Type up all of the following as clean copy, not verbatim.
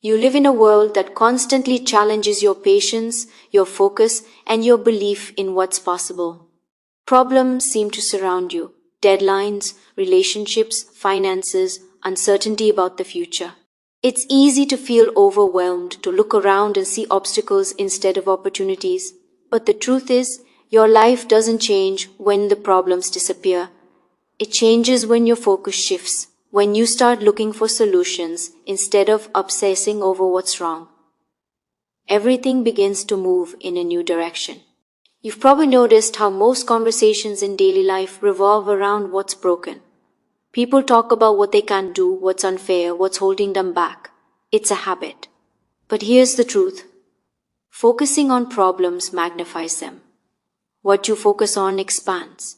You live in a world that constantly challenges your patience, your focus, and your belief in what's possible. Problems seem to surround you. Deadlines, relationships, finances, uncertainty about the future. It's easy to feel overwhelmed, to look around and see obstacles instead of opportunities. But the truth is, your life doesn't change when the problems disappear. It changes when your focus shifts, when you start looking for solutions instead of obsessing over what's wrong. Everything begins to move in a new direction. You've probably noticed how most conversations in daily life revolve around what's broken. People talk about what they can't do, what's unfair, what's holding them back. It's a habit. But here's the truth. Focusing on problems magnifies them. What you focus on expands.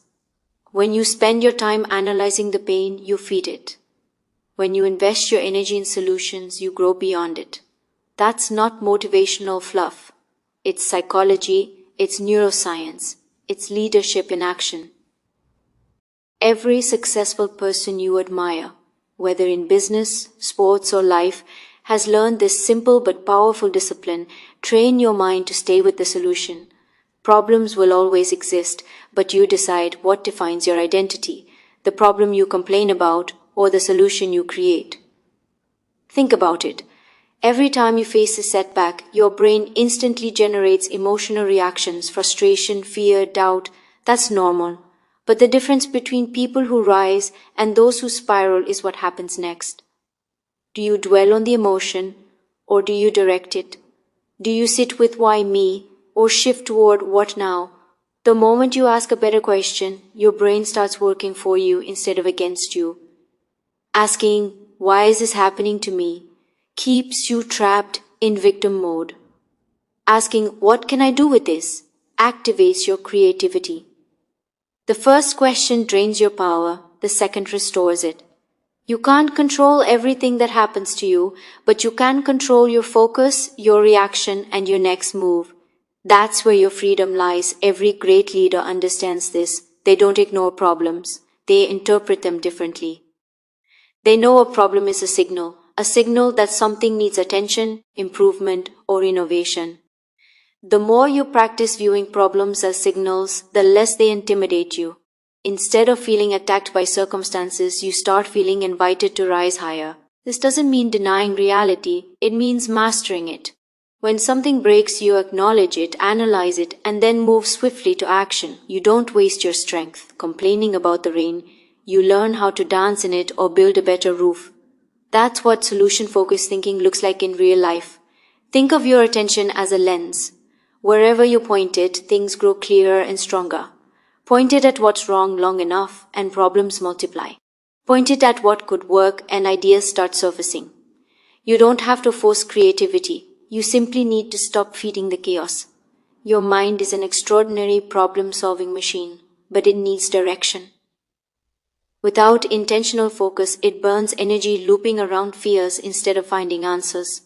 When you spend your time analyzing the pain, you feed it. When you invest your energy in solutions, you grow beyond it. That's not motivational fluff. It's psychology, it's neuroscience, it's leadership in action. Every successful person you admire, whether in business, sports, or life, has learned this simple but powerful discipline. Train your mind to stay with the solution. Problems will always exist, but you decide what defines your identity, the problem you complain about or the solution you create. Think about it. Every time you face a setback, your brain instantly generates emotional reactions, frustration, fear, doubt. That's normal. But the difference between people who rise and those who spiral is what happens next. Do you dwell on the emotion or do you direct it? Do you sit with why me or shift toward what now? The moment you ask a better question, your brain starts working for you instead of against you. Asking, why is this happening to me, keeps you trapped in victim mode. Asking, what can I do with this, activates your creativity. The first question drains your power, the second restores it. You can't control everything that happens to you, but you can control your focus, your reaction, and your next move. That's where your freedom lies. Every great leader understands this. They don't ignore problems. They interpret them differently. They know a problem is a signal that something needs attention, improvement, or innovation. The more you practice viewing problems as signals, the less they intimidate you. Instead of feeling attacked by circumstances, you start feeling invited to rise higher. This doesn't mean denying reality, it means mastering it. When something breaks, you acknowledge it, analyze it, and then move swiftly to action. You don't waste your strength complaining about the rain. You learn how to dance in it or build a better roof. That's what solution-focused thinking looks like in real life. Think of your attention as a lens. Wherever you point it, things grow clearer and stronger. Point it at what's wrong long enough, and problems multiply. Point it at what could work, and ideas start surfacing. You don't have to force creativity. You simply need to stop feeding the chaos. Your mind is an extraordinary problem-solving machine, but it needs direction. Without intentional focus, it burns energy looping around fears instead of finding answers.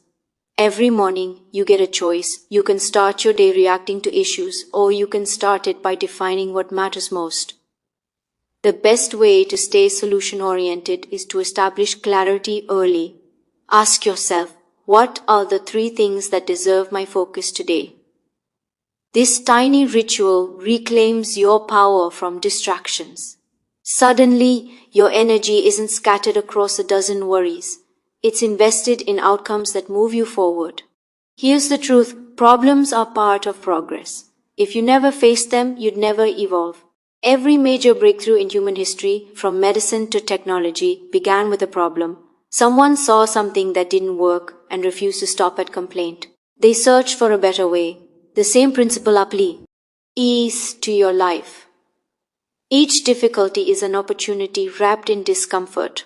Every morning, you get a choice. You can start your day reacting to issues, or you can start it by defining what matters most. The best way to stay solution-oriented is to establish clarity early. Ask yourself, what are the 3 things that deserve my focus today? This tiny ritual reclaims your power from distractions. Suddenly, your energy isn't scattered across a dozen worries. It's invested in outcomes that move you forward. Here's the truth. Problems are part of progress. If you never faced them, you'd never evolve. Every major breakthrough in human history, from medicine to technology, began with a problem. Someone saw something that didn't work and refused to stop at complaint. They searched for a better way. The same principle applies to your life. Each difficulty is an opportunity wrapped in discomfort.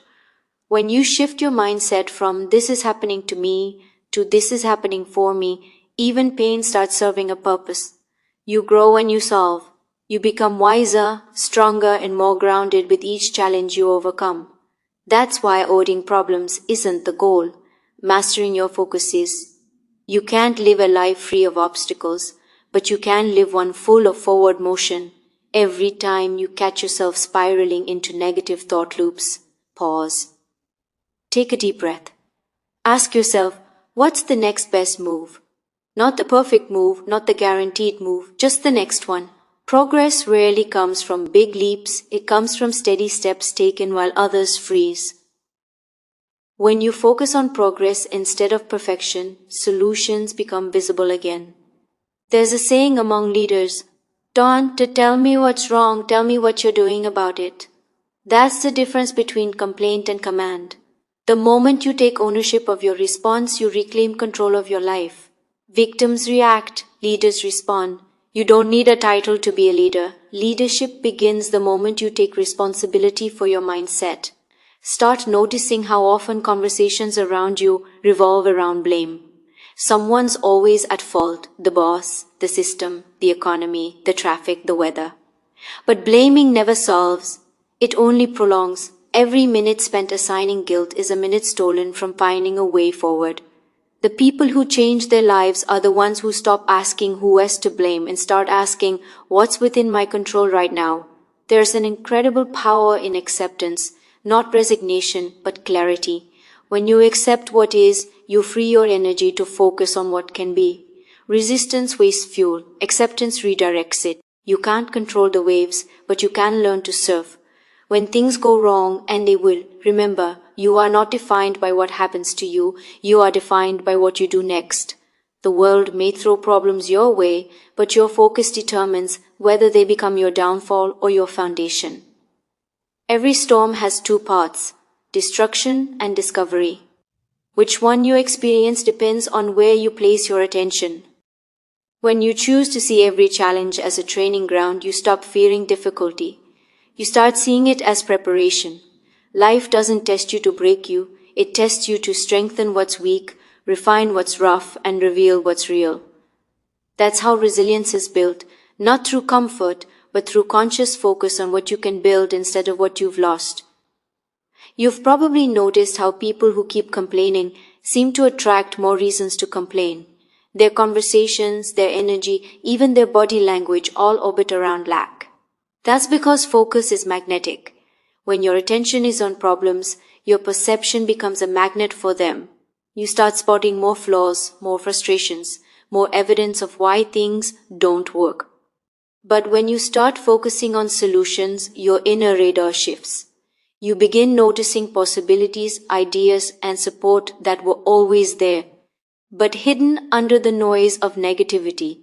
When you shift your mindset from this is happening to me to this is happening for me, even pain starts serving a purpose. You grow and you solve. You become wiser, stronger, and more grounded with each challenge you overcome. That's why avoiding problems isn't the goal. Mastering your focus is. You can't live a life free of obstacles, but you can live one full of forward motion. Every time you catch yourself spiraling into negative thought loops, pause. Take a deep breath. Ask yourself, What's the next best move? Not the perfect move, not the guaranteed move, just the next one. Progress rarely comes from big leaps, it comes from steady steps taken while others freeze. When you focus on progress instead of perfection, solutions become visible again. There's a saying among leaders, "Don't tell me what's wrong, tell me what you're doing about it." That's the difference between complaint and command. The moment you take ownership of your response, you reclaim control of your life. Victims react, leaders respond. You don't need a title to be a leader. Leadership begins the moment you take responsibility for your mindset. Start noticing how often conversations around you revolve around blame. Someone's always at fault, the boss, the system, the economy, the traffic, the weather. But blaming never solves. It only prolongs. Every minute spent assigning guilt is a minute stolen from finding a way forward. The people who change their lives are the ones who stop asking who is to blame and start asking what's within my control right now. There's an incredible power in acceptance, not resignation, but clarity. When you accept what is, you free your energy to focus on what can be. Resistance wastes fuel. Acceptance redirects it. You can't control the waves, but you can learn to surf. When things go wrong, and they will, remember, you are not defined by what happens to you, you are defined by what you do next. The world may throw problems your way, but your focus determines whether they become your downfall or your foundation. Every storm has two parts, destruction and discovery. Which one you experience depends on where you place your attention. When you choose to see every challenge as a training ground, you stop fearing difficulty. You start seeing it as preparation. Life doesn't test you to break you, it tests you to strengthen what's weak, refine what's rough, and reveal what's real. That's how resilience is built, not through comfort, but through conscious focus on what you can build instead of what you've lost. You've probably noticed how people who keep complaining seem to attract more reasons to complain. Their conversations, their energy, even their body language all orbit around lack. That's because focus is magnetic. When your attention is on problems, your perception becomes a magnet for them. You start spotting more flaws, more frustrations, more evidence of why things don't work. But when you start focusing on solutions, your inner radar shifts. You begin noticing possibilities, ideas, and support that were always there, but hidden under the noise of negativity.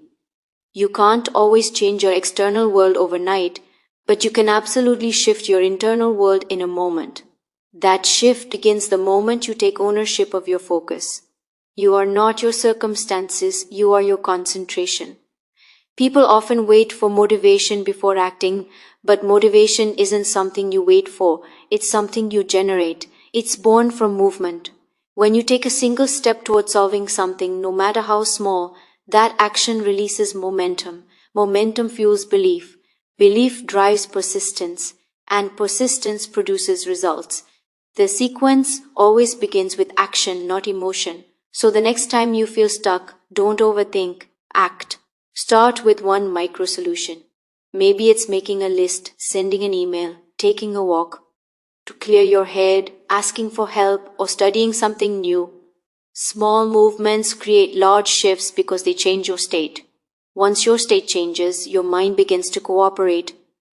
You can't always change your external world overnight, but you can absolutely shift your internal world in a moment. That shift begins the moment you take ownership of your focus. You are not your circumstances, you are your concentration. People often wait for motivation before acting, but motivation isn't something you wait for, it's something you generate. It's born from movement. When you take a single step towards solving something, no matter how small, that action releases momentum. Momentum fuels belief. Belief drives persistence, and persistence produces results. The sequence always begins with action, not emotion. So the next time you feel stuck, don't overthink, act. Start with one micro solution. Maybe it's making a list, sending an email, taking a walk, to clear your head, asking for help, or studying something new. Small movements create large shifts because they change your state. Once your state changes, your mind begins to cooperate.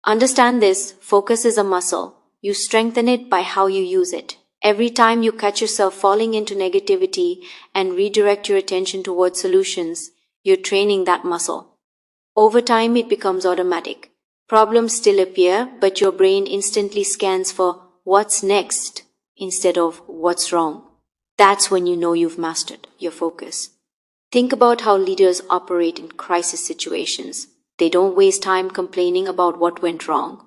Understand this, focus is a muscle. You strengthen it by how you use it. Every time you catch yourself falling into negativity and redirect your attention towards solutions, you're training that muscle. Over time, it becomes automatic. Problems still appear, but your brain instantly scans for what's next instead of what's wrong. That's when you know you've mastered your focus. Think about how leaders operate in crisis situations. They don't waste time complaining about what went wrong.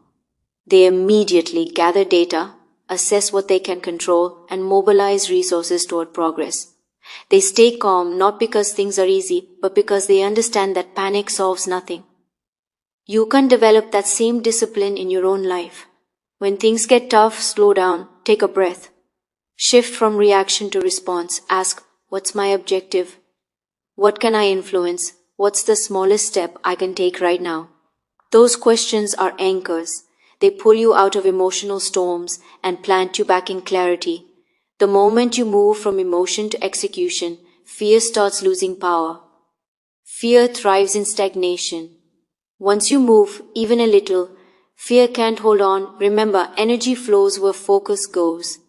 They immediately gather data, assess what they can control, and mobilize resources toward progress. They stay calm not because things are easy, but because they understand that panic solves nothing. You can develop that same discipline in your own life. When things get tough, slow down, take a breath. Shift from reaction to response. Ask, what's my objective? What can I influence? What's the smallest step I can take right now? Those questions are anchors. They pull you out of emotional storms and plant you back in clarity. The moment you move from emotion to execution, fear starts losing power. Fear thrives in stagnation. Once you move, even a little, fear can't hold on. Remember, energy flows where focus goes.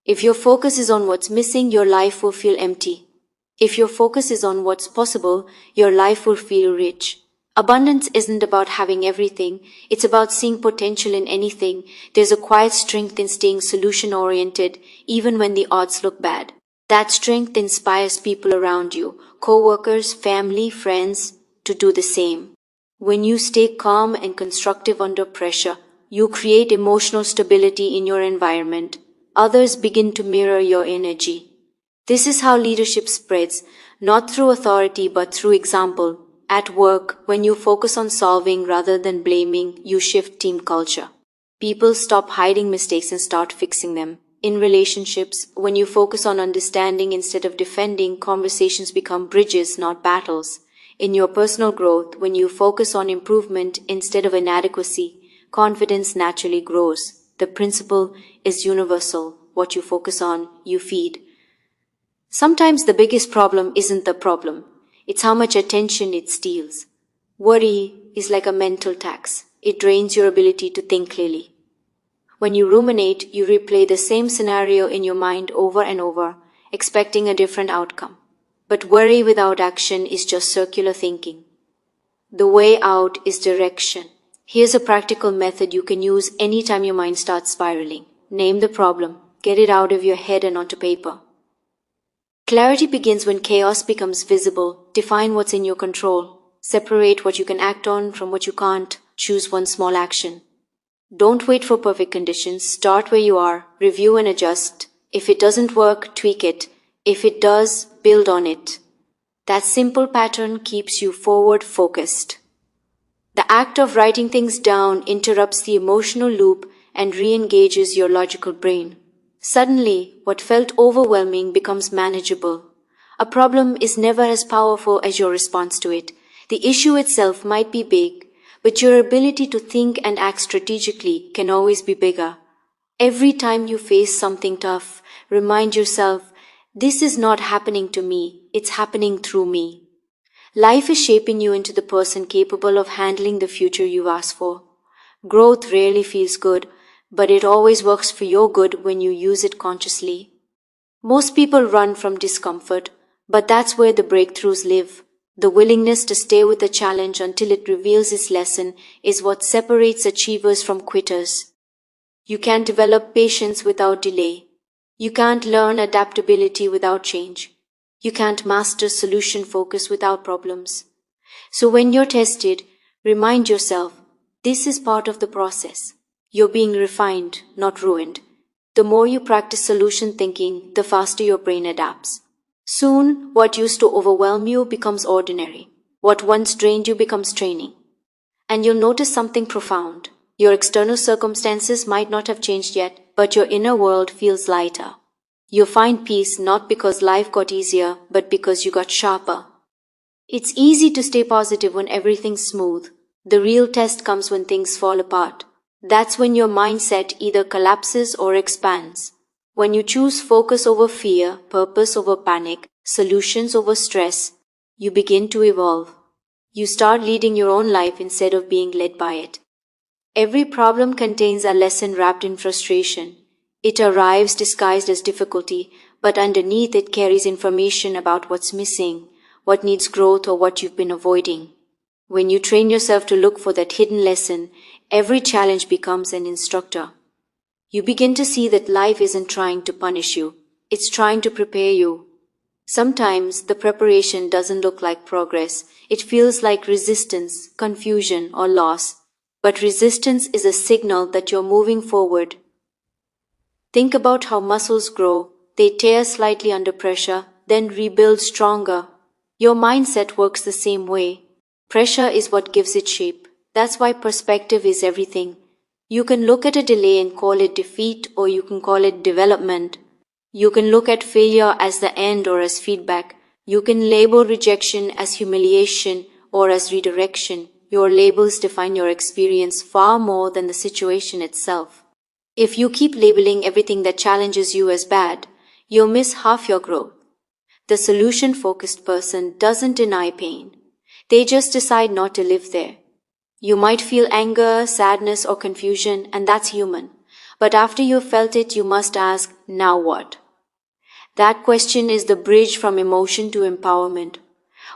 If your focus is on what's missing, your life will feel empty. If your focus is on what's possible, your life will feel rich. Abundance isn't about having everything, it's about seeing potential in anything. There's a quiet strength in staying solution-oriented, even when the odds look bad. That strength inspires people around you, co-workers, family, friends, to do the same. When you stay calm and constructive under pressure, you create emotional stability in your environment. Others begin to mirror your energy. This is how leadership spreads, not through authority but through example. At work, when you focus on solving rather than blaming, you shift team culture. People stop hiding mistakes and start fixing them. In relationships, when you focus on understanding instead of defending, conversations become bridges, not battles. In your personal growth, when you focus on improvement instead of inadequacy, confidence naturally grows. The principle is universal. What you focus on, you feed. Sometimes the biggest problem isn't the problem. It's how much attention it steals. Worry is like a mental tax. It drains your ability to think clearly. When you ruminate, you replay the same scenario in your mind over and over, expecting a different outcome. But worry without action is just circular thinking. The way out is direction. Here's a practical method you can use anytime your mind starts spiraling. Name the problem. Get it out of your head and onto paper. Clarity begins when chaos becomes visible. Define what's in your control. Separate what you can act on from what you can't. Choose one small action. Don't wait for perfect conditions. Start where you are. Review and adjust. If it doesn't work, tweak it. If it does, build on it. That simple pattern keeps you forward focused. The act of writing things down interrupts the emotional loop and re-engages your logical brain. Suddenly, what felt overwhelming becomes manageable. A problem is never as powerful as your response to it. The issue itself might be big, but your ability to think and act strategically can always be bigger. Every time you face something tough, remind yourself, this is not happening to me, it's happening through me. Life is shaping you into the person capable of handling the future you ask for. Growth rarely feels good, but it always works for your good when you use it consciously. Most people run from discomfort, but that's where the breakthroughs live. The willingness to stay with the challenge until it reveals its lesson is what separates achievers from quitters. You can't develop patience without delay. You can't learn adaptability without change. You can't master solution focus without problems. So when you're tested, remind yourself, this is part of the process. You're being refined, not ruined. The more you practice solution thinking, the faster your brain adapts. Soon, what used to overwhelm you becomes ordinary. What once drained you becomes training. And you'll notice something profound. Your external circumstances might not have changed yet, but your inner world feels lighter. You'll find peace not because life got easier, but because you got sharper. It's easy to stay positive when everything's smooth. The real test comes when things fall apart. That's when your mindset either collapses or expands. When you choose focus over fear, purpose over panic, solutions over stress, you begin to evolve. You start leading your own life instead of being led by it. Every problem contains a lesson wrapped in frustration. It arrives disguised as difficulty, but underneath it carries information about what's missing, what needs growth, or what you've been avoiding. When you train yourself to look for that hidden lesson, every challenge becomes an instructor. You begin to see that life isn't trying to punish you. It's trying to prepare you. Sometimes the preparation doesn't look like progress. It feels like resistance, confusion, or loss. But resistance is a signal that you're moving forward. Think about how muscles grow. They tear slightly under pressure, then rebuild stronger. Your mindset works the same way. Pressure is what gives it shape. That's why perspective is everything. You can look at a delay and call it defeat, or you can call it development. You can look at failure as the end or as feedback. You can label rejection as humiliation or as redirection. Your labels define your experience far more than the situation itself. If you keep labeling everything that challenges you as bad, you'll miss half your growth. The solution-focused person doesn't deny pain. They just decide not to live there. You might feel anger, sadness, or confusion, and that's human. But after you've felt it, you must ask, now what? That question is the bridge from emotion to empowerment.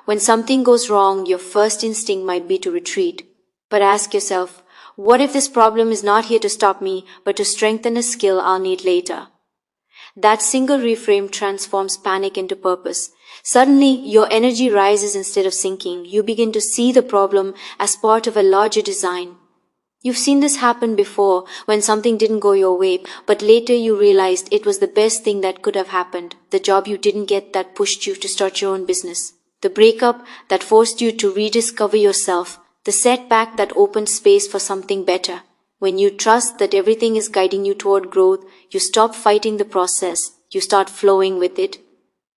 When something goes wrong, your first instinct might be to retreat. But ask yourself, what if this problem is not here to stop me, but to strengthen a skill I'll need later? That single reframe transforms panic into purpose. Suddenly, your energy rises instead of sinking. You begin to see the problem as part of a larger design. You've seen this happen before when something didn't go your way, but later you realized it was the best thing that could have happened. The job you didn't get that pushed you to start your own business. The breakup that forced you to rediscover yourself. The setback that opened space for something better. When you trust that everything is guiding you toward growth, you stop fighting the process. You start flowing with it.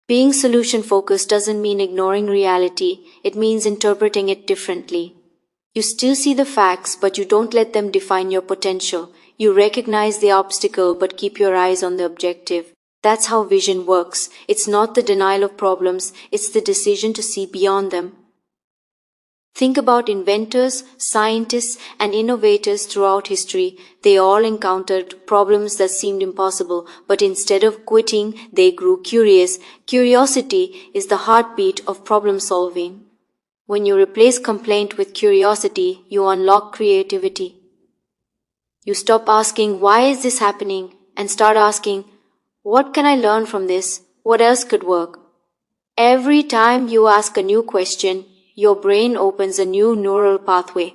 Being solution-focused doesn't mean ignoring reality. It means interpreting it differently. You still see the facts, but you don't let them define your potential. You recognize the obstacle, but keep your eyes on the objective. That's how vision works. It's not the denial of problems, it's the decision to see beyond them. Think about inventors, scientists, and innovators throughout history. They all encountered problems that seemed impossible, but instead of quitting, they grew curious. Curiosity is the heartbeat of problem solving. When you replace complaint with curiosity, you unlock creativity. You stop asking, why is this happening? And start asking, what can I learn from this? What else could work? Every time you ask a new question, your brain opens a new neural pathway.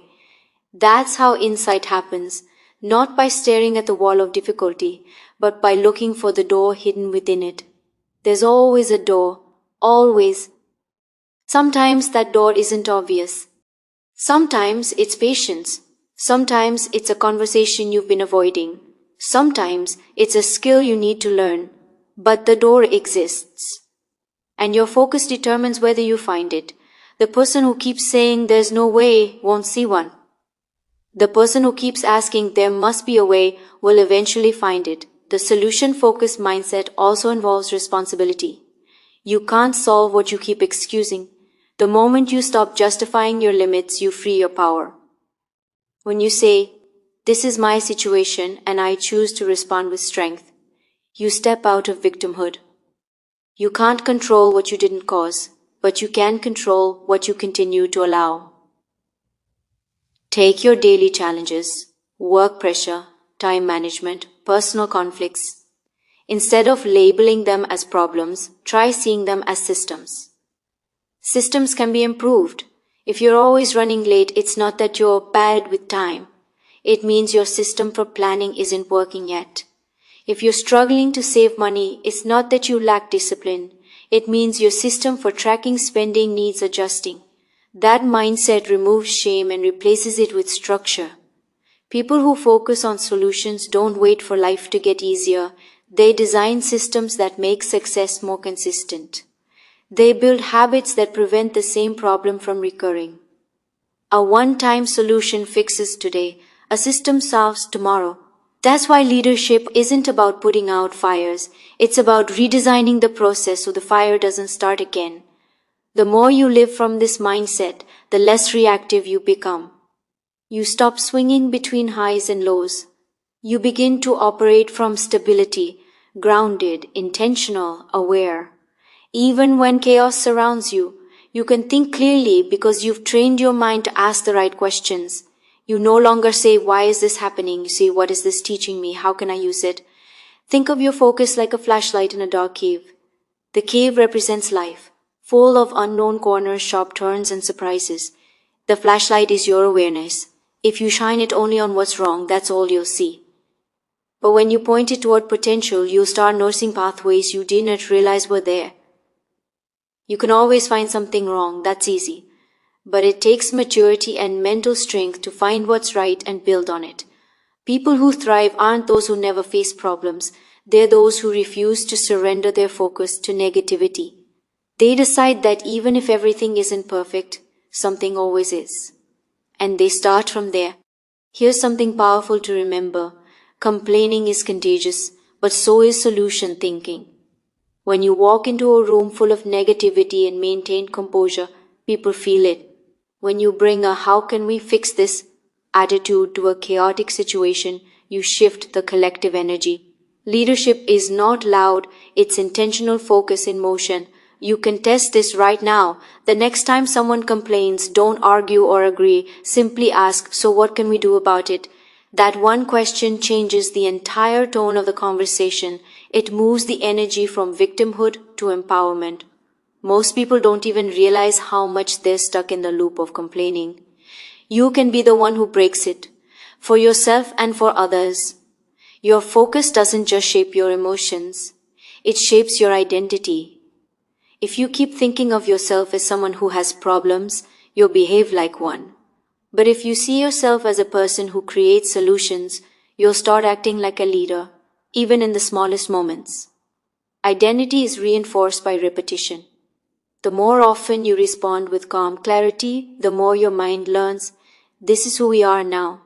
That's how insight happens, not by staring at the wall of difficulty, but by looking for the door hidden within it. There's always a door, always. Sometimes that door isn't obvious. Sometimes it's patience. Sometimes it's a conversation you've been avoiding. Sometimes it's a skill you need to learn. But the door exists. And your focus determines whether you find it. The person who keeps saying there's no way won't see one. The person who keeps asking there must be a way will eventually find it. The solution-focused mindset also involves responsibility. You can't solve what you keep excusing. The moment you stop justifying your limits, you free your power. When you say, this is my situation and I choose to respond with strength, you step out of victimhood. You can't control what you didn't cause, but you can control what you continue to allow. Take your daily challenges, work pressure, time management, personal conflicts. Instead of labeling them as problems, try seeing them as systems. Systems can be improved. If you're always running late, it's not that you're bad with time. It means your system for planning isn't working yet. If you're struggling to save money, it's not that you lack discipline. It means your system for tracking spending needs adjusting. That mindset removes shame and replaces it with structure. People who focus on solutions don't wait for life to get easier. They design systems that make success more consistent. They build habits that prevent the same problem from recurring. A one-time solution fixes today. A system solves tomorrow. That's why leadership isn't about putting out fires. It's about redesigning the process so the fire doesn't start again. The more you live from this mindset, the less reactive you become. You stop swinging between highs and lows. You begin to operate from stability, grounded, intentional, aware. Even when chaos surrounds you, you can think clearly because you've trained your mind to ask the right questions. You no longer say, why is this happening? You say, what is this teaching me? How can I use it? Think of your focus like a flashlight in a dark cave. The cave represents life, full of unknown corners, sharp turns, and surprises. The flashlight is your awareness. If you shine it only on what's wrong, that's all you'll see. But when you point it toward potential, you'll start noticing pathways you didn't realize were there. You can always find something wrong, that's easy. But it takes maturity and mental strength to find what's right and build on it. People who thrive aren't those who never face problems. They're those who refuse to surrender their focus to negativity. They decide that even if everything isn't perfect, something always is. And they start from there. Here's something powerful to remember. Complaining is contagious, but so is solution thinking. When you walk into a room full of negativity and maintain composure, people feel it. When you bring a "how can we fix this" attitude to a chaotic situation, you shift the collective energy. Leadership is not loud, it's intentional focus in motion. You can test this right now. The next time someone complains, don't argue or agree. Simply ask, "So what can we do about it?" That one question changes the entire tone of the conversation. It moves the energy from victimhood to empowerment. Most people don't even realize how much they're stuck in the loop of complaining. You can be the one who breaks it, for yourself and for others. Your focus doesn't just shape your emotions, it shapes your identity. If you keep thinking of yourself as someone who has problems, you'll behave like one. But if you see yourself as a person who creates solutions, you'll start acting like a leader, even in the smallest moments. Identity is reinforced by repetition. The more often you respond with calm clarity, the more your mind learns, this is who we are now.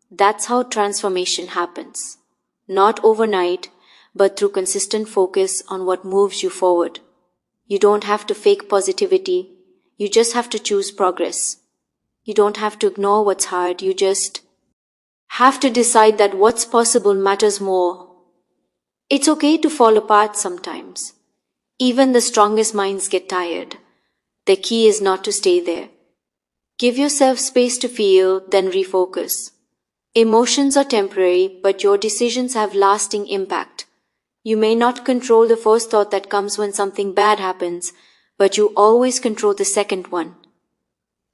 That's how transformation happens. Not overnight, but through consistent focus on what moves you forward. You don't have to fake positivity. You just have to choose progress. You don't have to ignore what's hard. You just have to decide that what's possible matters more. It's okay to fall apart sometimes. Even the strongest minds get tired. The key is not to stay there. Give yourself space to feel, then refocus. Emotions are temporary, but your decisions have lasting impact. You may not control the first thought that comes when something bad happens, but you always control the second one.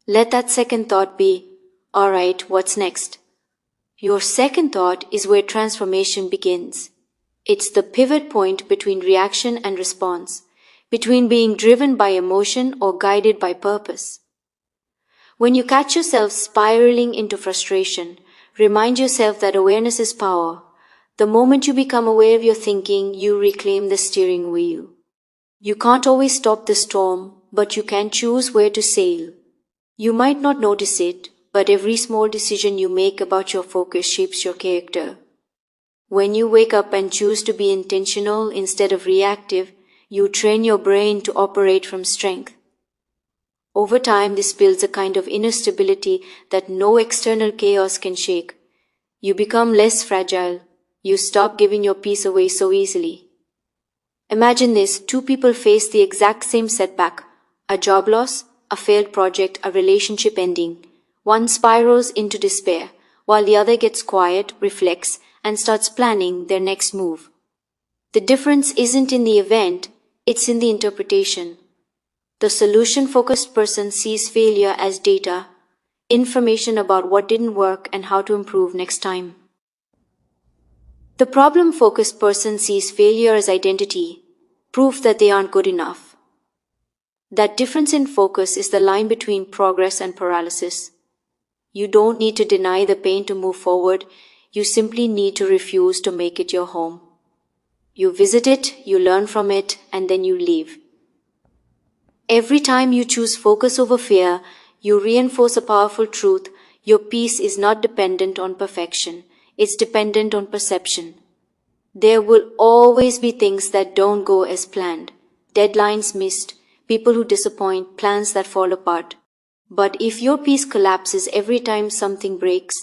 Let that second thought be, "All right, what's next?" Your second thought is where transformation begins. It's the pivot point between reaction and response, between being driven by emotion or guided by purpose. When you catch yourself spiraling into frustration, remind yourself that awareness is power. The moment you become aware of your thinking, you reclaim the steering wheel. You can't always stop the storm, but you can choose where to sail. You might not notice it, but every small decision you make about your focus shapes your character. When you wake up and choose to be intentional instead of reactive, you train your brain to operate from strength. Over time, this builds a kind of inner stability that no external chaos can shake. You become less fragile. You stop giving your peace away so easily. Imagine this: two people face the exact same setback, a job loss, a failed project, a relationship ending. One spirals into despair, while the other gets quiet, reflects, and starts planning their next move. The difference isn't in the event, it's in the interpretation. The solution-focused person sees failure as data, information about what didn't work and how to improve next time. The problem-focused person sees failure as identity, proof that they aren't good enough. That difference in focus is the line between progress and paralysis. You don't need to deny the pain to move forward, you simply need to refuse to make it your home. You visit it, you learn from it, and then you leave. Every time you choose focus over fear, you reinforce a powerful truth: your peace is not dependent on perfection, it's dependent on perception. There will always be things that don't go as planned, deadlines missed, people who disappoint, plans that fall apart. But if your peace collapses every time something breaks,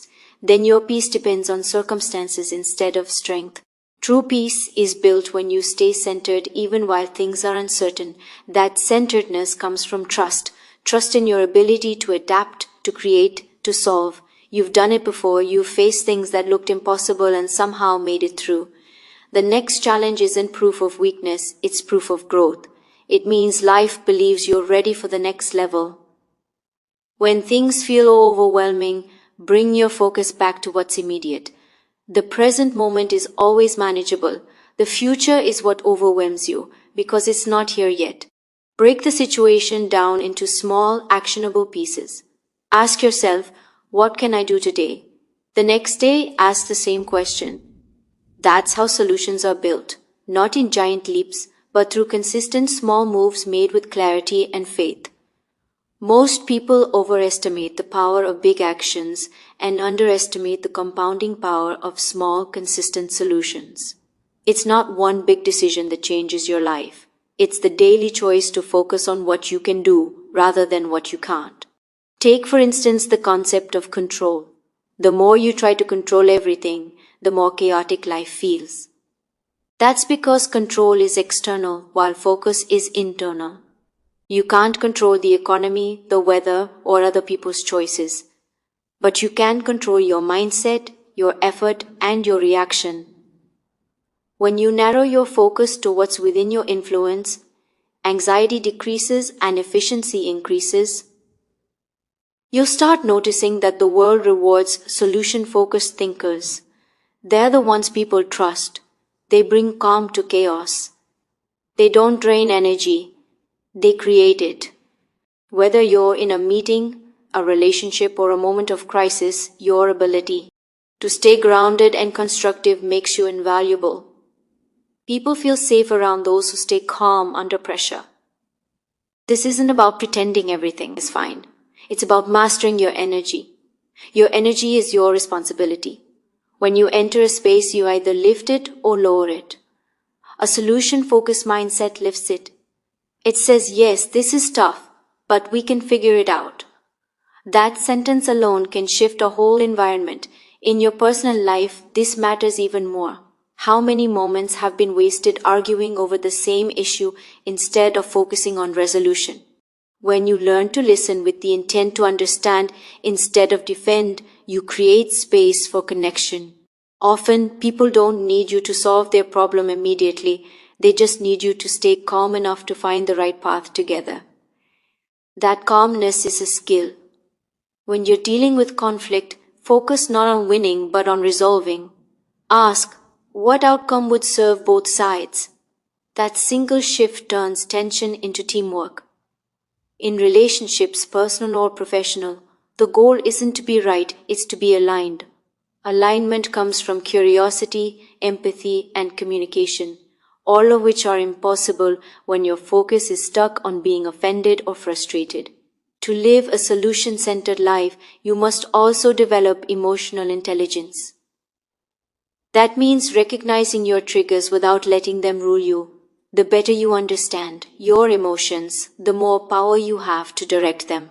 then your peace depends on circumstances instead of strength. True peace is built when you stay centered even while things are uncertain. That centeredness comes from trust. Trust in your ability to adapt, to create, to solve. You've done it before. You've faced things that looked impossible and somehow made it through. The next challenge isn't proof of weakness, it's proof of growth. It means life believes you're ready for the next level. When things feel overwhelming, bring your focus back to what's immediate. The present moment is always manageable. The future is what overwhelms you, because it's not here yet. Break the situation down into small, actionable pieces. Ask yourself, what can I do today? The next day, ask the same question. That's how solutions are built, not in giant leaps, but through consistent small moves made with clarity and faith. Most people overestimate the power of big actions and underestimate the compounding power of small, consistent solutions. It's not one big decision that changes your life. It's the daily choice to focus on what you can do rather than what you can't. Take, for instance, the concept of control. The more you try to control everything, the more chaotic life feels. That's because control is external while focus is internal. You can't control the economy, the weather, or other people's choices. But you can control your mindset, your effort, and your reaction. When you narrow your focus to what's within your influence, anxiety decreases and efficiency increases. You'll start noticing that the world rewards solution-focused thinkers. They're the ones people trust. They bring calm to chaos. They don't drain energy. They create it. Whether you're in a meeting, a relationship, or a moment of crisis, your ability to stay grounded and constructive makes you invaluable. People feel safe around those who stay calm under pressure. This isn't about pretending everything is fine. It's about mastering your energy. Your energy is your responsibility. When you enter a space, you either lift it or lower it. A solution-focused mindset lifts it. It says, yes, this is tough, but we can figure it out. That sentence alone can shift a whole environment. In your personal life, this matters even more. How many moments have been wasted arguing over the same issue instead of focusing on resolution? When you learn to listen with the intent to understand instead of defend, you create space for connection. Often, people don't need you to solve their problem immediately. They just need you to stay calm enough to find the right path together. That calmness is a skill. When you're dealing with conflict, focus not on winning but on resolving. Ask, what outcome would serve both sides? That single shift turns tension into teamwork. In relationships, personal or professional, the goal isn't to be right, it's to be aligned. Alignment comes from curiosity, empathy, and communication, all of which are impossible when your focus is stuck on being offended or frustrated. To live a solution-centered life, you must also develop emotional intelligence. That means recognizing your triggers without letting them rule you. The better you understand your emotions, the more power you have to direct them.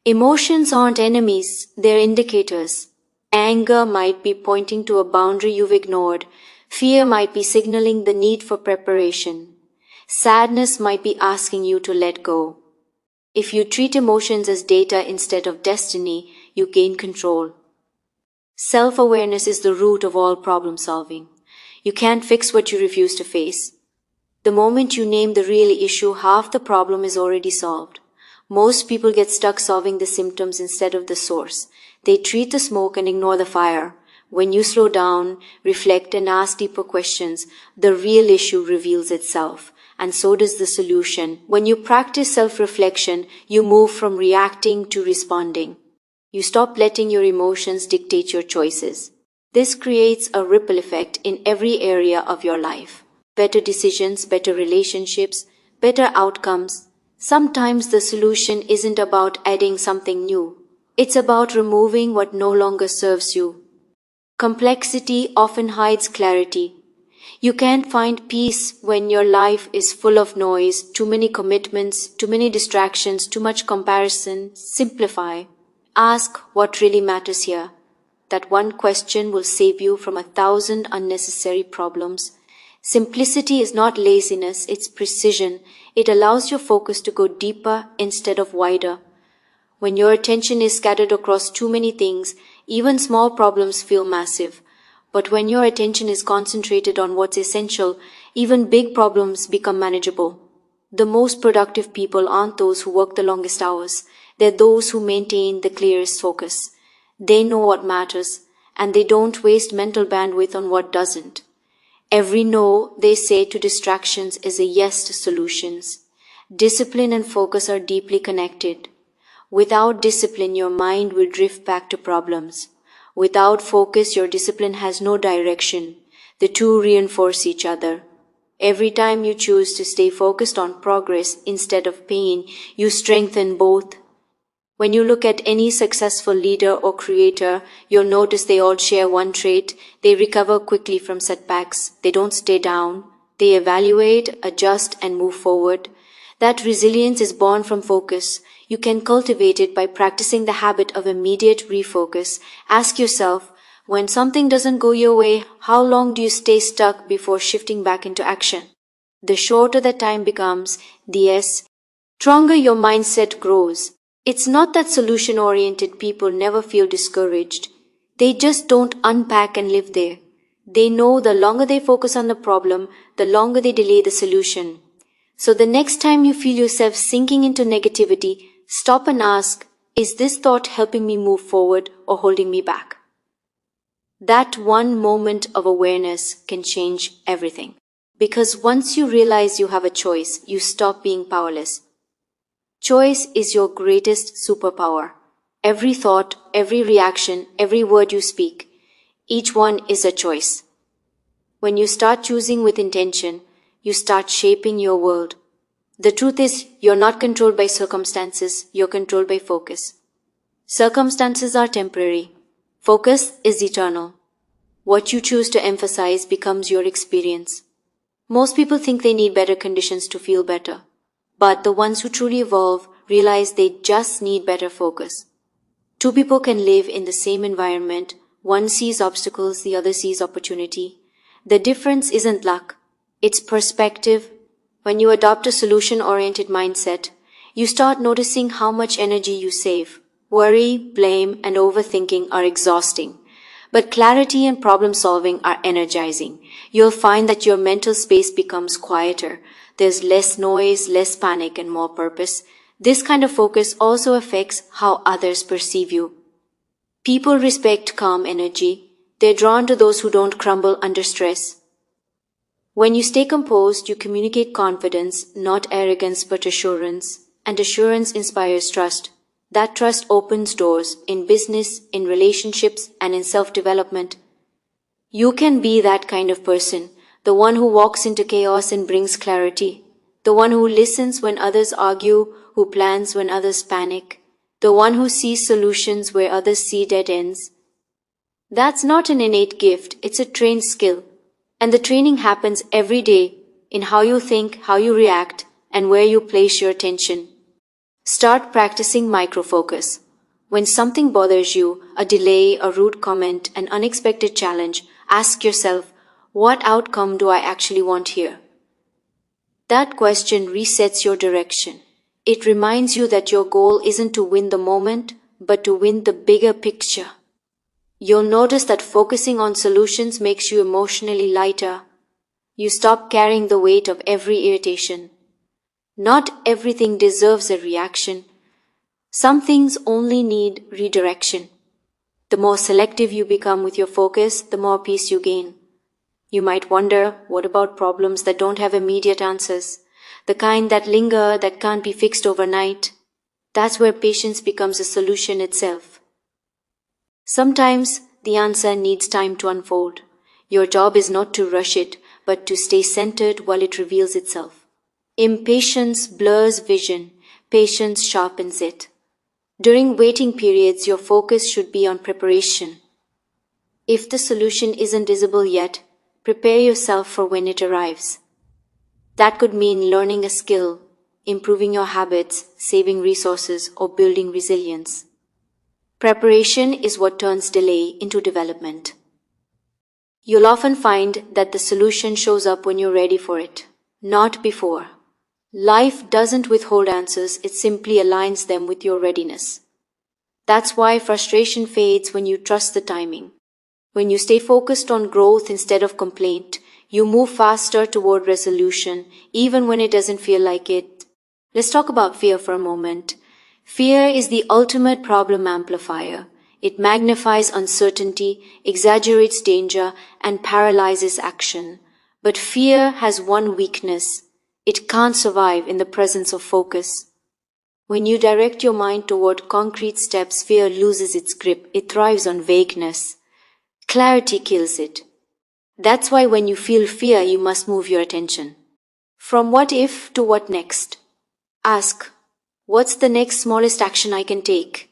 Emotions aren't enemies, they're indicators. Anger might be pointing to a boundary you've ignored. Fear might be signaling the need for preparation. Sadness might be asking you to let go. If you treat emotions as data instead of destiny, you gain control. Self-awareness is the root of all problem solving. You can't fix what you refuse to face. The moment you name the real issue, half the problem is already solved. Most people get stuck solving the symptoms instead of the source. They treat the smoke and ignore the fire. When you slow down, reflect, and ask deeper questions, the real issue reveals itself. And so does the solution. When you practice self-reflection, you move from reacting to responding. You stop letting your emotions dictate your choices. This creates a ripple effect in every area of your life. Better decisions, better relationships, better outcomes. Sometimes the solution isn't about adding something new. It's about removing what no longer serves you. Complexity often hides clarity. You can't find peace when your life is full of noise, too many commitments, too many distractions, too much comparison. Simplify. Ask what really matters here. That one question will save you from 1,000 unnecessary problems. Simplicity is not laziness, it's precision. It allows your focus to go deeper instead of wider. When your attention is scattered across too many things, even small problems feel massive. But when your attention is concentrated on what's essential, even big problems become manageable. The most productive people aren't those who work the longest hours. They're those who maintain the clearest focus. They know what matters, and they don't waste mental bandwidth on what doesn't. Every no they say to distractions is a yes to solutions. Discipline and focus are deeply connected. Without discipline, your mind will drift back to problems. Without focus, your discipline has no direction. The two reinforce each other. Every time you choose to stay focused on progress instead of pain, you strengthen both. When you look at any successful leader or creator, you'll notice they all share one trait. They recover quickly from setbacks. They don't stay down. They evaluate, adjust, and move forward. That resilience is born from focus. You can cultivate it by practicing the habit of immediate refocus. Ask yourself, when something doesn't go your way, how long do you stay stuck before shifting back into action? The shorter the time becomes, the stronger your mindset grows. It's not that solution-oriented people never feel discouraged. They just don't unpack and live there. They know the longer they focus on the problem, the longer they delay the solution. So the next time you feel yourself sinking into negativity, stop and ask, is this thought helping me move forward or holding me back? That one moment of awareness can change everything. Because once you realize you have a choice, you stop being powerless. Choice is your greatest superpower. Every thought, every reaction, every word you speak, each one is a choice. When you start choosing with intention, you start shaping your world. The truth is, you're not controlled by circumstances, you're controlled by focus. Circumstances are temporary. Focus is eternal. What you choose to emphasize becomes your experience. Most people think they need better conditions to feel better. But the ones who truly evolve realize they just need better focus. Two people can live in the same environment. One sees obstacles, the other sees opportunity. The difference isn't luck. It's perspective. When you adopt a solution-oriented mindset, you start noticing how much energy you save. Worry, blame, and overthinking are exhausting. But clarity and problem solving are energizing. You'll find that your mental space becomes quieter. There's less noise, less panic, and more purpose. This kind of focus also affects how others perceive you. People respect calm energy. They're drawn to those who don't crumble under stress. When you stay composed, you communicate confidence, not arrogance but assurance. And assurance inspires trust. That trust opens doors in business, in relationships, and in self-development. You can be that kind of person, the one who walks into chaos and brings clarity, the one who listens when others argue, who plans when others panic, the one who sees solutions where others see dead ends. That's not an innate gift, it's a trained skill. And the training happens every day in how you think, how you react, and where you place your attention. Start practicing microfocus. When something bothers you, a delay, a rude comment, an unexpected challenge, ask yourself, what outcome do I actually want here? That question resets your direction. It reminds you that your goal isn't to win the moment, but to win the bigger picture. You'll notice that focusing on solutions makes you emotionally lighter. You stop carrying the weight of every irritation. Not everything deserves a reaction. Some things only need redirection. The more selective you become with your focus, the more peace you gain. You might wonder, what about problems that don't have immediate answers? The kind that linger, that can't be fixed overnight? That's where patience becomes a solution itself. Sometimes the answer needs time to unfold. Your job is not to rush it, but to stay centered while it reveals itself. Impatience blurs vision. Patience sharpens it. During waiting periods, your focus should be on preparation. If the solution isn't visible yet, prepare yourself for when it arrives. That could mean learning a skill, improving your habits, saving resources, or building resilience. Preparation is what turns delay into development. You'll often find that the solution shows up when you're ready for it, not before. Life doesn't withhold answers, it simply aligns them with your readiness. That's why frustration fades when you trust the timing. When you stay focused on growth instead of complaint, you move faster toward resolution, even when it doesn't feel like it. Let's talk about fear for a moment. Fear is the ultimate problem amplifier. It magnifies uncertainty, exaggerates danger, and paralyzes action. But fear has one weakness. It can't survive in the presence of focus. When you direct your mind toward concrete steps, fear loses its grip. It thrives on vagueness. Clarity kills it. That's why when you feel fear, you must move your attention. From what if to what next? Ask, What's the next smallest action I can take?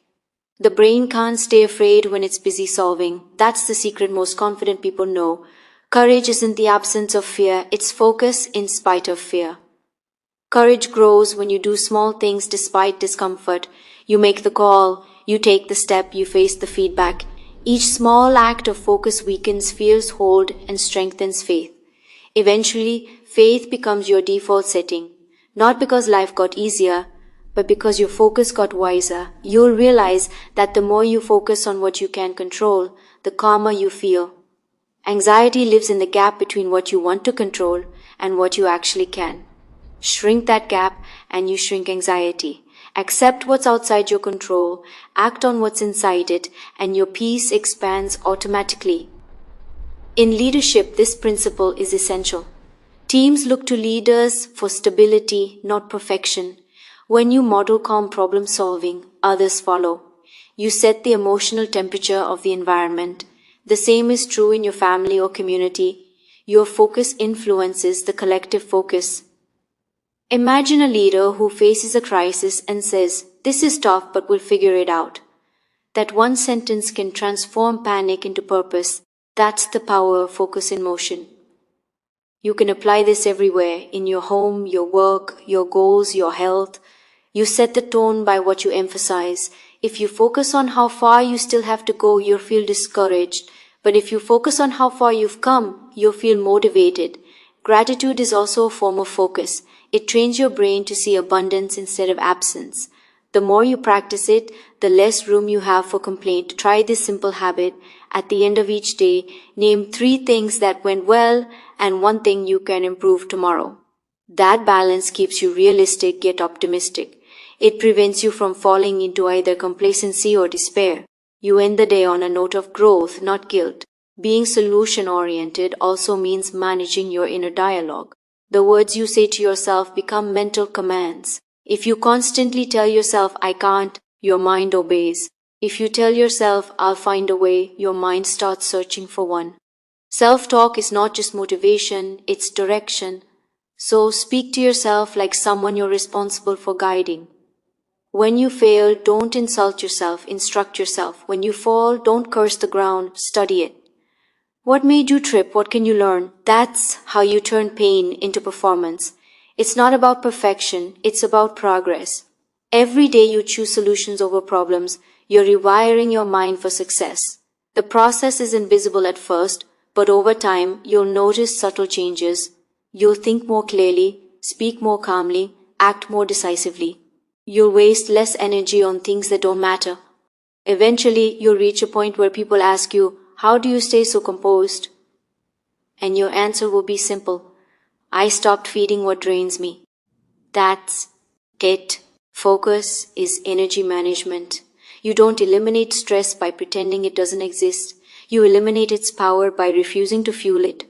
The brain can't stay afraid when it's busy solving. That's the secret most confident people know. Courage isn't the absence of fear, it's focus in spite of fear. Courage grows when you do small things despite discomfort. You make the call, you take the step, you face the feedback. Each small act of focus weakens fear's hold and strengthens faith. Eventually, faith becomes your default setting. Not because life got easier, but because your focus got wiser. You'll realize that the more you focus on what you can control, the calmer you feel. Anxiety lives in the gap between what you want to control and what you actually can. Shrink that gap and you shrink anxiety. Accept what's outside your control, act on what's inside it, and your peace expands automatically. In leadership, this principle is essential. Teams look to leaders for stability, not perfection. When you model calm problem solving, others follow. You set the emotional temperature of the environment. The same is true in your family or community. Your focus influences the collective focus. Imagine a leader who faces a crisis and says, "This is tough, but we'll figure it out." That one sentence can transform panic into purpose. That's the power of focus in motion. You can apply this everywhere, in your home, your work, your goals, your health. You set the tone by what you emphasize. If you focus on how far you still have to go, you'll feel discouraged. But if you focus on how far you've come, you'll feel motivated. Gratitude is also a form of focus. It trains your brain to see abundance instead of absence. The more you practice it, the less room you have for complaint. Try this simple habit. At the end of each day, name 3 things that went well and 1 thing you can improve tomorrow. That balance keeps you realistic yet optimistic. It prevents you from falling into either complacency or despair. You end the day on a note of growth, not guilt. Being solution-oriented also means managing your inner dialogue. The words you say to yourself become mental commands. If you constantly tell yourself, "I can't," your mind obeys. If you tell yourself, "I'll find a way," your mind starts searching for one. Self-talk is not just motivation, it's direction. So speak to yourself like someone you're responsible for guiding. When you fail, don't insult yourself, instruct yourself. When you fall, don't curse the ground, study it. What made you trip? What can you learn? That's how you turn pain into performance. It's not about perfection, it's about progress. Every day you choose solutions over problems, you're rewiring your mind for success. The process is invisible at first, but over time you'll notice subtle changes. You'll think more clearly, speak more calmly, act more decisively. You'll waste less energy on things that don't matter. Eventually, you'll reach a point where people ask you, "How do you stay so composed?" And your answer will be simple. "I stopped feeding what drains me." That's it. Focus is energy management. You don't eliminate stress by pretending it doesn't exist. You eliminate its power by refusing to fuel it.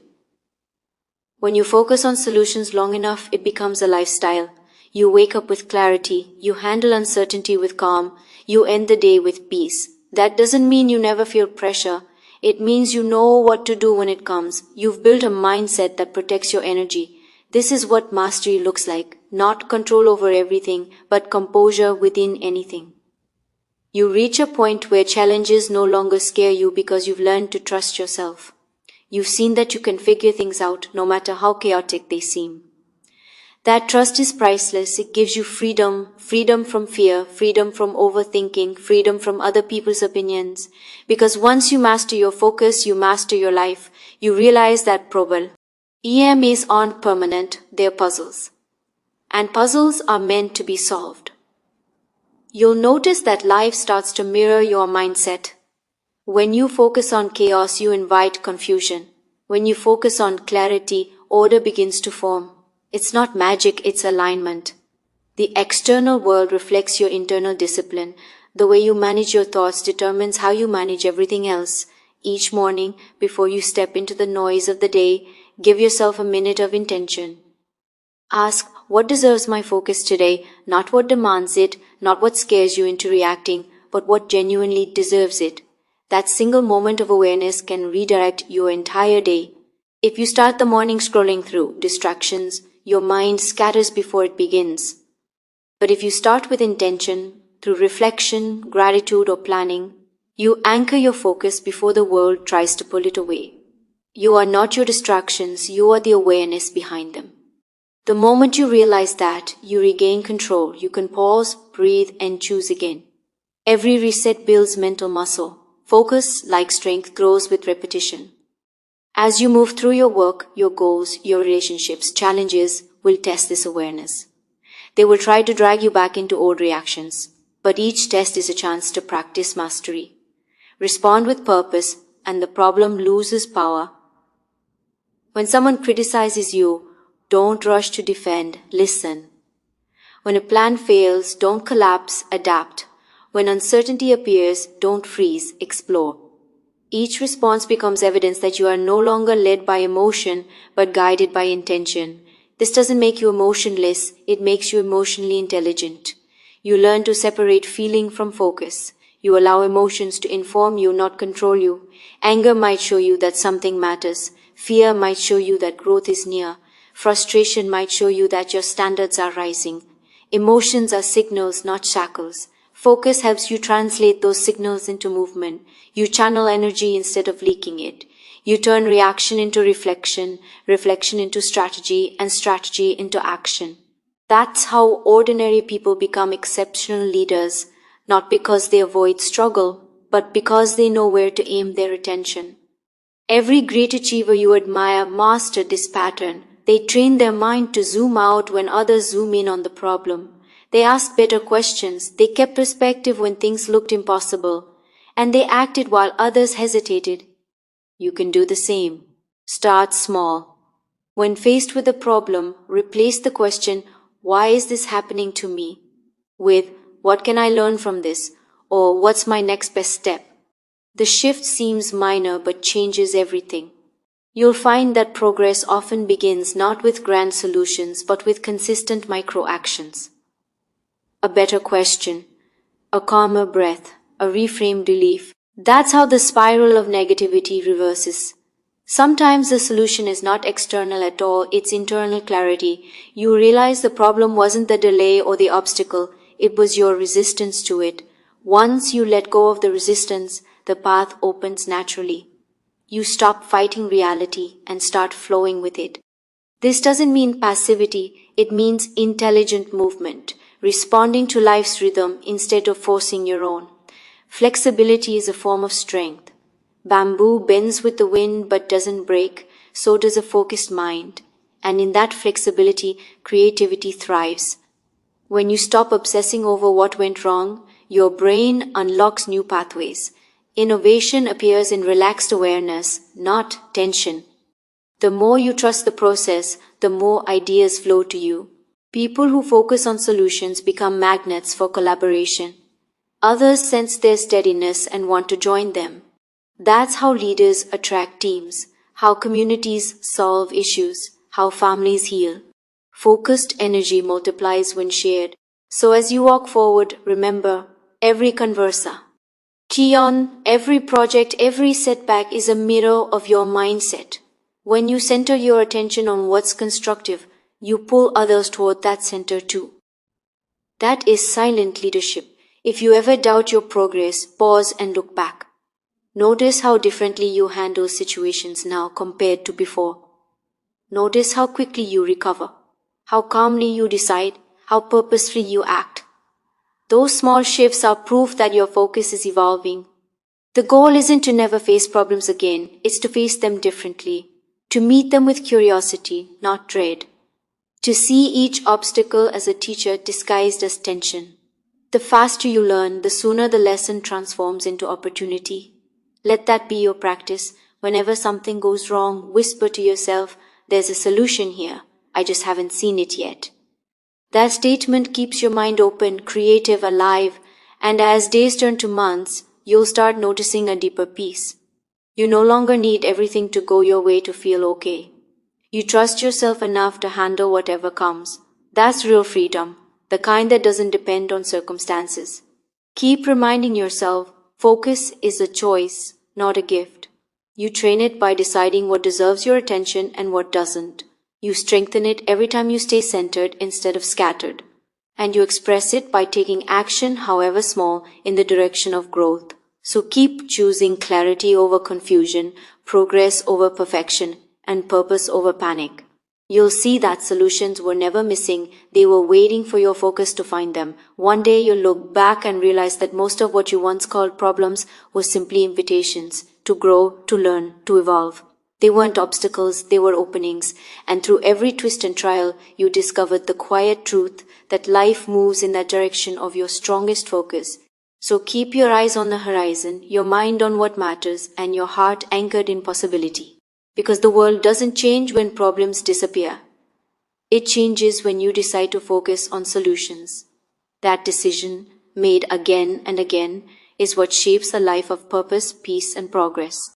When you focus on solutions long enough, it becomes a lifestyle. You wake up with clarity. You handle uncertainty with calm. You end the day with peace. That doesn't mean you never feel pressure. It means you know what to do when it comes. You've built a mindset that protects your energy. This is what mastery looks like. Not control over everything, but composure within anything. You reach a point where challenges no longer scare you because you've learned to trust yourself. You've seen that you can figure things out no matter how chaotic they seem. That trust is priceless. It gives you freedom, freedom from fear, freedom from overthinking, freedom from other people's opinions. Because once you master your focus, you master your life. You realize that EMAs aren't permanent, they're puzzles. And puzzles are meant to be solved. You'll notice that life starts to mirror your mindset. When you focus on chaos, you invite confusion. When you focus on clarity, order begins to form. It's not magic, it's alignment. The external world reflects your internal discipline. The way you manage your thoughts determines how you manage everything else. Each morning, before you step into the noise of the day, give yourself a minute of intention. Ask, what deserves my focus today? Not what demands it, not what scares you into reacting, but what genuinely deserves it. That single moment of awareness can redirect your entire day. If you start the morning scrolling through distractions, your mind scatters before it begins. But if you start with intention, through reflection, gratitude, or planning, you anchor your focus before the world tries to pull it away. You are not your distractions, you are the awareness behind them. The moment you realize that, you regain control. You can pause, breathe, and choose again. Every reset builds mental muscle. Focus, like strength, grows with repetition. As you move through your work, your goals, your relationships, challenges will test this awareness. They will try to drag you back into old reactions, but each test is a chance to practice mastery. Respond with purpose, and the problem loses power. When someone criticizes you, don't rush to defend, listen. When a plan fails, don't collapse, adapt. When uncertainty appears, don't freeze, explore. Each response becomes evidence that you are no longer led by emotion, but guided by intention. This doesn't make you emotionless, it makes you emotionally intelligent. You learn to separate feeling from focus. You allow emotions to inform you, not control you. Anger might show you that something matters. Fear might show you that growth is near. Frustration might show you that your standards are rising. Emotions are signals, not shackles. Focus helps you translate those signals into movement. You channel energy instead of leaking it. You turn reaction into reflection, reflection into strategy, and strategy into action. That's how ordinary people become exceptional leaders, not because they avoid struggle, but because they know where to aim their attention. Every great achiever you admire mastered this pattern. They trained their mind to zoom out when others zoom in on the problem. They asked better questions, they kept perspective when things looked impossible, and they acted while others hesitated. You can do the same. Start small. When faced with a problem, replace the question, "Why is this happening to me?" with, "What can I learn from this?" or "What's my next best step?" The shift seems minor but changes everything. You'll find that progress often begins not with grand solutions but with consistent micro-actions. A better question, a calmer breath, a reframed relief. That's how the spiral of negativity reverses. Sometimes the solution is not external at all, it's internal clarity. You realize the problem wasn't the delay or the obstacle, it was your resistance to it. Once you let go of the resistance, the path opens naturally. You stop fighting reality and start flowing with it. This doesn't mean passivity, it means intelligent movement, responding to life's rhythm instead of forcing your own. Flexibility is a form of strength. Bamboo bends with the wind but doesn't break, so does a focused mind. And in that flexibility, creativity thrives. When you stop obsessing over what went wrong, your brain unlocks new pathways. Innovation appears in relaxed awareness, not tension. The more you trust the process, the more ideas flow to you. People who focus on solutions become magnets for collaboration. Others sense their steadiness and want to join them. That's how leaders attract teams, how communities solve issues, how families heal. Focused energy multiplies when shared. So as you walk forward, remember, every conversa, Kion, every project, every setback is a mirror of your mindset. When you center your attention on what's constructive, you pull others toward that center too. That is silent leadership. If you ever doubt your progress, pause and look back. Notice how differently you handle situations now compared to before. Notice how quickly you recover, how calmly you decide, how purposefully you act. Those small shifts are proof that your focus is evolving. The goal isn't to never face problems again, it's to face them differently, to meet them with curiosity, not dread, to see each obstacle as a teacher disguised as tension. The faster you learn, the sooner the lesson transforms into opportunity. Let that be your practice. Whenever something goes wrong, whisper to yourself, "There's a solution here, I just haven't seen it yet." That statement keeps your mind open, creative, alive, and as days turn to months, you'll start noticing a deeper peace. You no longer need everything to go your way to feel okay. You trust yourself enough to handle whatever comes. That's real freedom, the kind that doesn't depend on circumstances. Keep reminding yourself, focus is a choice, not a gift. You train it by deciding what deserves your attention and what doesn't. You strengthen it every time you stay centered instead of scattered. and you express it by taking action, however small, in the direction of growth. So keep choosing clarity over confusion, progress over perfection, and purpose over panic. You'll see that solutions were never missing, they were waiting for your focus to find them. One day you'll look back and realize that most of what you once called problems were simply invitations to grow, to learn, to evolve. They weren't obstacles, they were openings, and through every twist and trial, you discovered the quiet truth that life moves in that direction of your strongest focus. So keep your eyes on the horizon, your mind on what matters, and your heart anchored in possibility. Because the world doesn't change when problems disappear. It changes when you decide to focus on solutions. That decision, made again and again, is what shapes a life of purpose, peace, and progress.